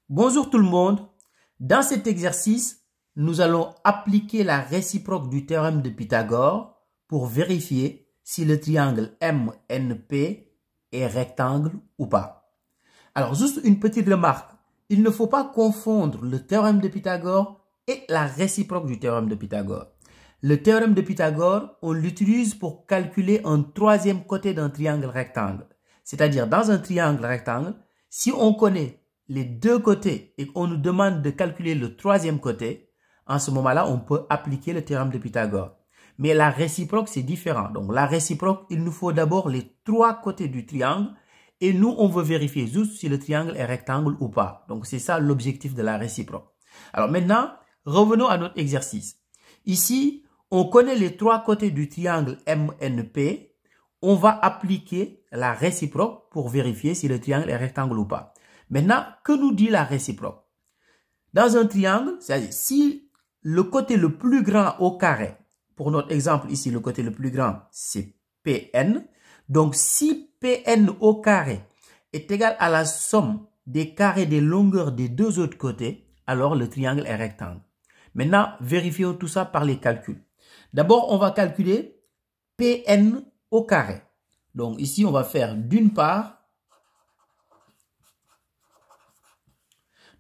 Bonjour tout le monde. Dans cet exercice, nous allons appliquer la réciproque du théorème de Pythagore pour vérifier si le triangle MNP est rectangle ou pas. Alors, juste une petite remarque. Il ne faut pas confondre le théorème de Pythagore et la réciproque du théorème de Pythagore. Le théorème de Pythagore, on l'utilise pour calculer un troisième côté d'un triangle rectangle. C'est-à-dire, dans un triangle rectangle, si on connaît les deux côtés et qu'on nous demande de calculer le troisième côté, en ce moment-là, on peut appliquer le théorème de Pythagore. Mais la réciproque, c'est différent. Donc, la réciproque, il nous faut d'abord les trois côtés du triangle et nous, on veut vérifier juste si le triangle est rectangle ou pas. Donc, c'est ça l'objectif de la réciproque. Alors maintenant, revenons à notre exercice. Ici, on connaît les trois côtés du triangle MNP. On va appliquer la réciproque pour vérifier si le triangle est rectangle ou pas. Maintenant, que nous dit la réciproque? Dans un triangle, c'est-à-dire si le côté le plus grand au carré, pour notre exemple ici, le côté le plus grand, c'est Pn. Donc, si Pn au carré est égal à la somme des carrés des longueurs des deux autres côtés, alors le triangle est rectangle. Maintenant, vérifions tout ça par les calculs. D'abord, on va calculer Pn au carré. Donc, ici, on va faire d'une part.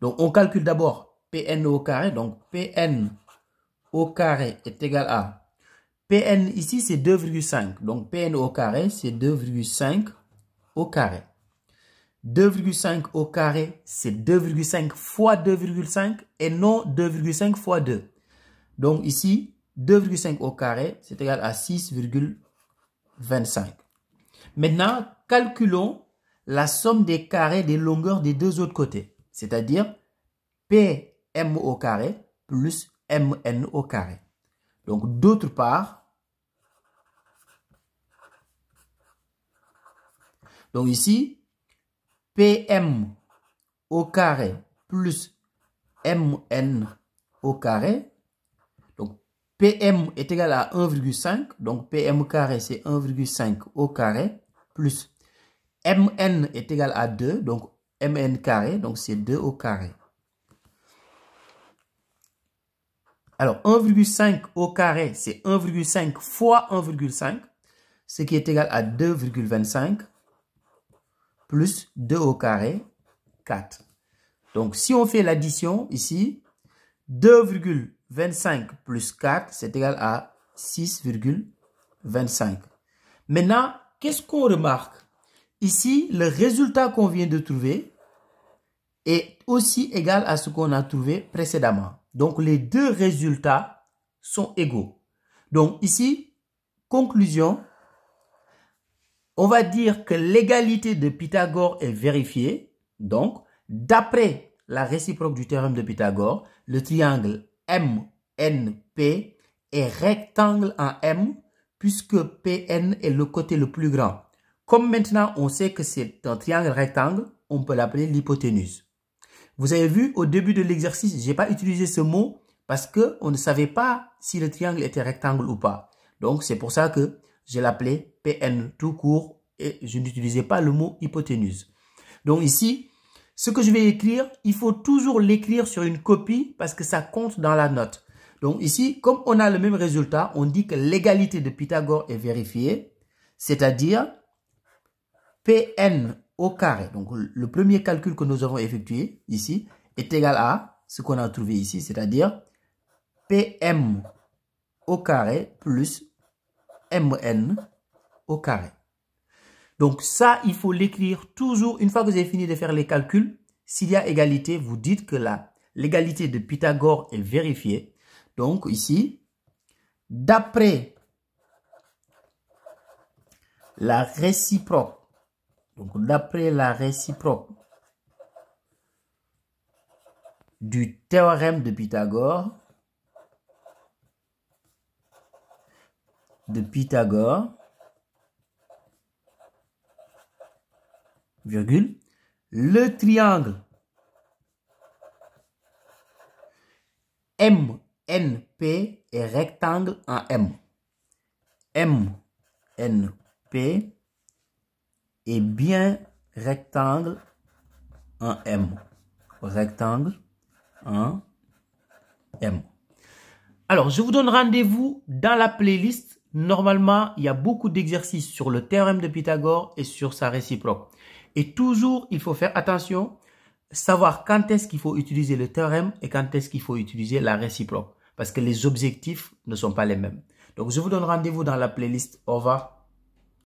Donc, on calcule d'abord Pn au carré. Donc, Pn au carré est égal à Pn ici, c'est 2,5. Donc, Pn au carré, c'est 2,5 au carré. 2,5 au carré, c'est 2,5 fois 2,5 et non 2,5 fois 2. Donc, ici, 2,5 au carré, c'est égal à 6,25. Maintenant, calculons la somme des carrés des longueurs des deux autres côtés. C'est-à-dire Pm au carré plus Mn au carré. Donc, d'autre part, donc ici, Pm au carré plus Mn au carré. Donc, Pm est égal à 1,5. Donc, Pm carré, c'est 1,5 au carré plus Mn est égal à 2. Donc, Mn carré, donc c'est 2 au carré. Alors, 1,5 au carré, c'est 1,5 fois 1,5, ce qui est égal à 2,25 plus 2 au carré, 4. Donc, si on fait l'addition ici, 2,25 plus 4, c'est égal à 6,25. Maintenant, qu'est-ce qu'on remarque? Ici, le résultat qu'on vient de trouver est aussi égal à ce qu'on a trouvé précédemment. Donc, les deux résultats sont égaux. Donc, ici, conclusion, on va dire que l'égalité de Pythagore est vérifiée. Donc, d'après la réciproque du théorème de Pythagore, le triangle MNP est rectangle en M puisque Pn est le côté le plus grand. Comme maintenant, on sait que c'est un triangle rectangle, on peut l'appeler l'hypoténuse. Vous avez vu, au début de l'exercice, je n'ai pas utilisé ce mot parce qu'on ne savait pas si le triangle était rectangle ou pas. Donc, c'est pour ça que je l'appelais Pn tout court et je n'utilisais pas le mot hypoténuse. Donc ici, ce que je vais écrire, il faut toujours l'écrire sur une copie parce que ça compte dans la note. Donc ici, comme on a le même résultat, on dit que l'égalité de Pythagore est vérifiée, c'est-à-dire Pn au carré, donc le premier calcul que nous avons effectué ici, est égal à ce qu'on a trouvé ici, c'est-à-dire Pm au carré plus Mn au carré. Donc ça, il faut l'écrire toujours, une fois que vous avez fini de faire les calculs, s'il y a égalité, vous dites que l'égalité de Pythagore est vérifiée. Donc ici, d'après la réciproque, donc, d'après la réciproque du théorème de Pythagore, virgule, le triangle MNP est rectangle en M. MNP est bien rectangle en M. rectangle 1, M. Alors, je vous donne rendez-vous dans la playlist. Normalement, il y a beaucoup d'exercices sur le théorème de Pythagore et sur sa réciproque. Et toujours, il faut faire attention, savoir quand est-ce qu'il faut utiliser le théorème et quand est-ce qu'il faut utiliser la réciproque. Parce que les objectifs ne sont pas les mêmes. Donc, je vous donne rendez-vous dans la playlist. Au revoir.